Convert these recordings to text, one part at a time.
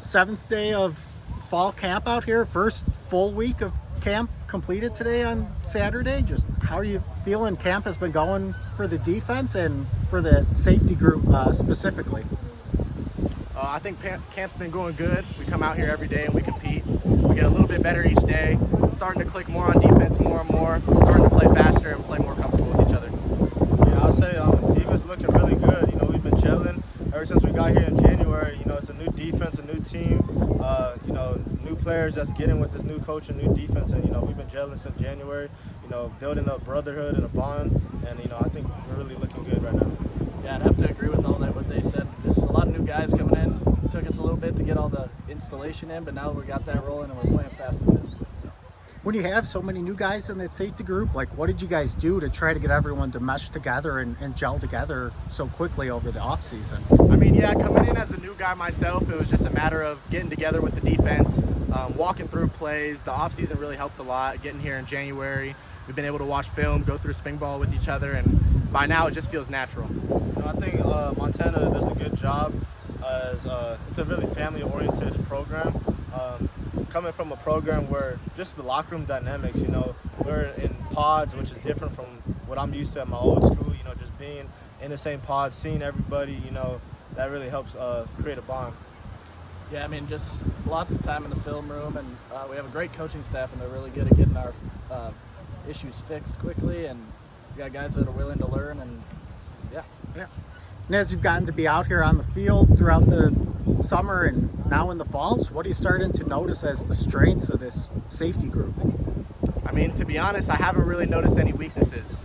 seventh day of fall camp out here. First full week of camp completed today on Saturday. Just how are you feeling? Camp has been going for the defense and for the safety group specifically. I think camp's been going good. We come out here every day and we compete. We get a little bit better each day. Starting to click more on defense more and more. Starting to play faster and play more comfortable with each other. Yeah, I'll say defense looking really good. We've been gelling ever since we got here in January. It's a new defense, a new team. New players that's getting with this new coach and new defense. And we've been gelling since January. Building up brotherhood and a bond. And I think we're really looking good right now. Yeah, I'd have to agree with all that what they said. Just a lot of new guys coming in. It took us a little bit to get all the installation in, but now we got that rolling and we're playing fast and physical. So. When you have so many new guys in that safety group, what did you guys do to try to get everyone to mesh together and gel together so quickly over the off season? Coming in as a new guy myself, it was just a matter of getting together with the defense, walking through plays. The off season really helped a lot. Getting here in January, we've been able to watch film, go through spring ball with each other, and by now it just feels natural. I think Montana does a good job. It's a really family-oriented program. Coming from a program where just the locker room dynamics, we're in pods, which is different from what I'm used to at my old school. Just being in the same pod, seeing everybody, that really helps create a bond. Yeah, just lots of time in the film room, and we have a great coaching staff, and they're really good at getting our issues fixed quickly, and we got guys that are willing to learn, and yeah. And as you've gotten to be out here on the field throughout the summer and now in the falls, what are you starting to notice as the strengths of this safety group? To be honest, I haven't really noticed any weaknesses.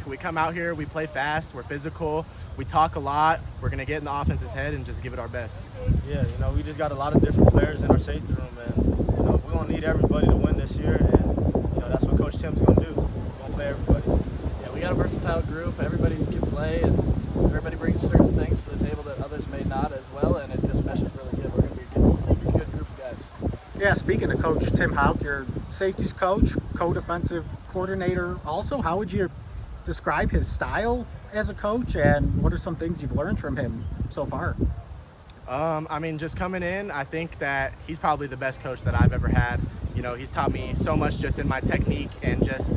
We come out here, we play fast, we're physical, we talk a lot. We're going to get in the offense's head and just give it our best. Yeah, we just got a lot of different players in our safety room, and we're going to need everybody to win this year, and that's what Coach Tim's going to do. We're going to play everybody. Yeah, we got a versatile group. Everybody can play, and everybody brings certain things to the table that others may not as well, and it just meshes really good. We're going to be a good group of guys. Yeah, speaking of Coach Tim Houck, your safeties coach, co-defensive coordinator also, how would you describe his style as a coach, and what are some things you've learned from him so far? Just coming in, I think that he's probably the best coach that I've ever had. He's taught me so much just in my technique and just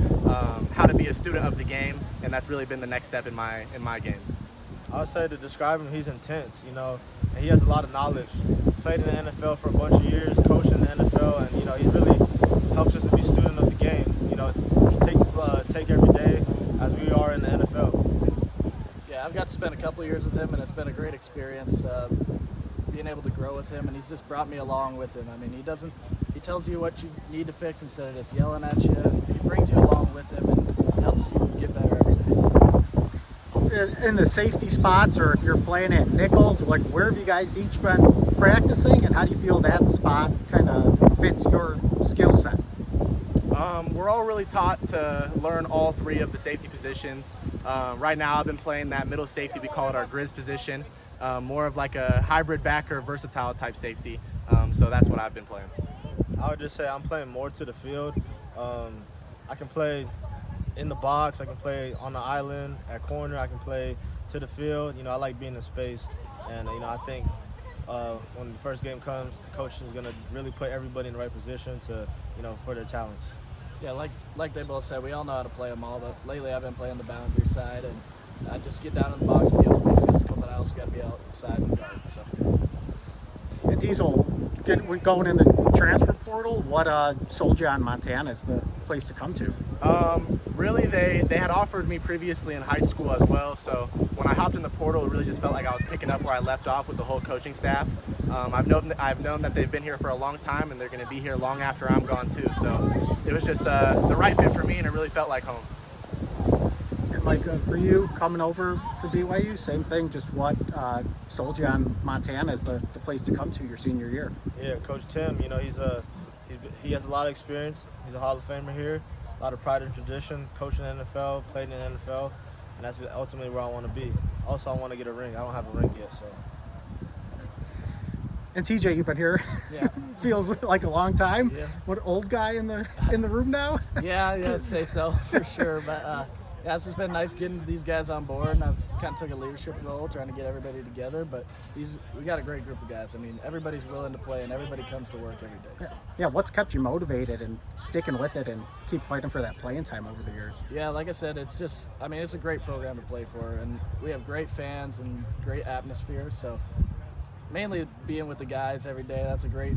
how to be a student of the game, and that's really been the next step in my game. I would say to describe him, he's intense, and he has a lot of knowledge. Played in the NFL for a bunch of years, coached in the NFL, and he really helps us to be a student of the game. Take every day as we are in the NFL. Yeah, I've got to spend a couple of years with him, and it's been a great experience being able to grow with him, and he's just brought me along with him. He tells you what you need to fix instead of just yelling at you. He brings you along with him and helps you get better every day. In the safety spots, or if you're playing at nickel, where have you guys each been practicing, and how do you feel that spot kind of fits your skill set? We're all really taught to learn all three of the safety positions. Right now I've been playing that middle safety. We call it our Grizz position. More of like a hybrid backer, versatile type safety. So that's what I've been playing. I would just say I'm playing more to the field. I can play in the box. I can play on the island, at corner. I can play to the field. I like being in space. And, I think when the first game comes, the coach is going to really put everybody in the right position to, for their talents. Yeah, like they both said, we all know how to play them all, but lately I've been playing the boundary side, and I just get down in the box and be able to be physical, but I also got to be outside and guard. So. And Diezel, we're going in the transfer portal. What sold you on Montana as the place to come to? Really, they had offered me previously in high school as well, so when I hopped in the portal, it really just felt like I was picking up where I left off with the whole coaching staff. I've known that they've been here for a long time, and they're going to be here long after I'm gone too, so it was just the right fit for me, and it really felt like home. And Micah, for you, coming over for BYU, same thing, just what sold you on Montana as the place to come to your senior year? Yeah, Coach Tim, he has a lot of experience. He's a Hall of Famer here. A lot of pride and tradition, coaching in the NFL, played in the NFL, and that's ultimately where I want to be. Also, I want to get a ring. I don't have a ring yet, so. And TJ, you've been here. Yeah. Feels like a long time. Yeah. What, old guy in the room now? Yeah, I'd say so for sure. But Yeah, it's just been nice getting these guys on board, and I've kind of took a leadership role trying to get everybody together. But we got a great group of guys. I mean, everybody's willing to play, and everybody comes to work every day. So. Yeah, what's kept you motivated and sticking with it and keep fighting for that playing time over the years? Yeah, like I said, it's just, I mean, it's a great program to play for, and we have great fans and great atmosphere. So mainly being with the guys every day, it's a great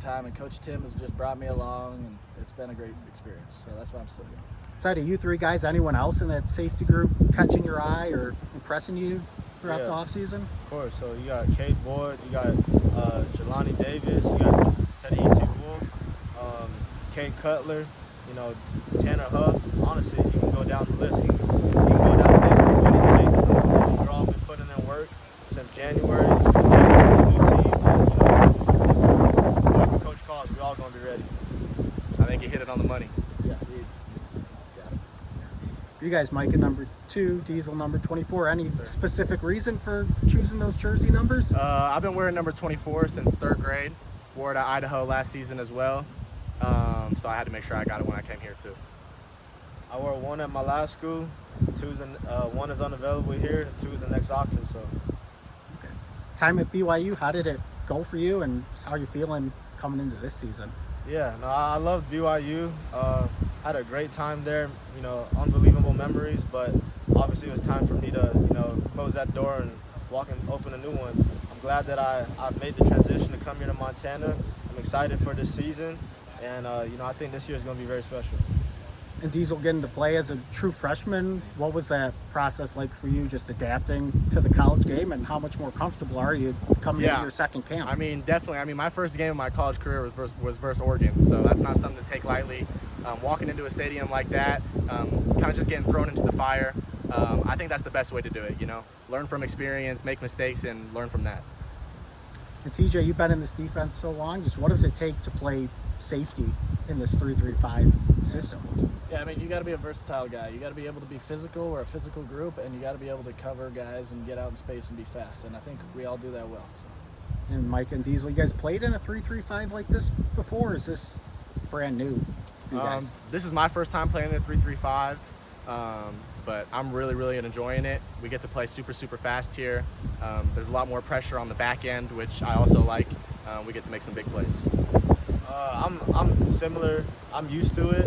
time. And Coach Tim has just brought me along, and it's been a great experience. So that's why I'm still here. Outside of you three guys, anyone else in that safety group catching your eye or impressing you throughout the offseason? Of course. So you got Cade Boyd, you got Jelani Davis, you got Teddy E.T. Wolf, Kate Cutler, you know, Tanner Huff. Honestly, you can go down the list. You can go down the safety. We've all been putting in work since January. This new team, and, you know, whoever Coach calls, we're all going to be ready. I think you hit it on the money. Yeah. You guys, Micah number 2, Diezel number 24. Any specific reason for choosing those jersey numbers? I've been wearing number 24 since 3rd grade. Wore it at Idaho last season as well. So I had to make sure I got it when I came here too. I wore 1 at my last school. 1 is unavailable here, and 2 is the next option. So. Okay. Time at BYU, how did it go for you, and how are you feeling coming into this season? Yeah, no, I loved BYU. Had a great time there, you know, unbelievable memories, but obviously it was time for me to, you know, close that door and open a new one. I'm glad that I've made the transition to come here to Montana. I'm excited for this season, and, you know, I think this year is going to be very special. And Diezel getting to play as a true freshman, what was that process like for you, just adapting to the college game, and how much more comfortable are you coming into your second camp? I mean, definitely. I mean, my first game of my college career was versus Oregon, so that's not something to take lightly. Walking into a stadium like that, kind of just getting thrown into the fire, I think that's the best way to do it, you know? Learn from experience, make mistakes, and learn from that. And TJ, you've been in this defense so long, just what does it take to play safety in this 3-3-5 system? Yeah, I mean, you got to be a versatile guy. You got to be able to be physical. We're a physical group, and you got to be able to cover guys and get out in space and be fast. And I think we all do that well. So. And Mike and Diezel, you guys played in a 3-3-5 like this before? Or is this brand new for you guys? This is my first time playing in 3-3-5, but I'm really enjoying it. We get to play super fast here. There's a lot more pressure on the back end, which I also like. We get to make some big plays. I'm similar. I'm used to it.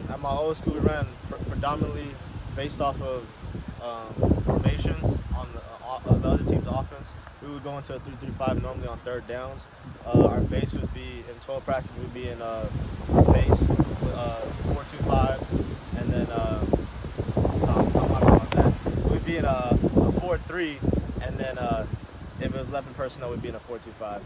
At my old school, we ran predominantly based off of formations on the other team's offense. We would go into a 3-3-5 normally on 3rd downs. Our base would be in 12 practice. We'd be in base 4-2-5, and then I'm not about that. We'd be in a 4-3, and then if it was 11 personnel, we'd be in a 4-2-5.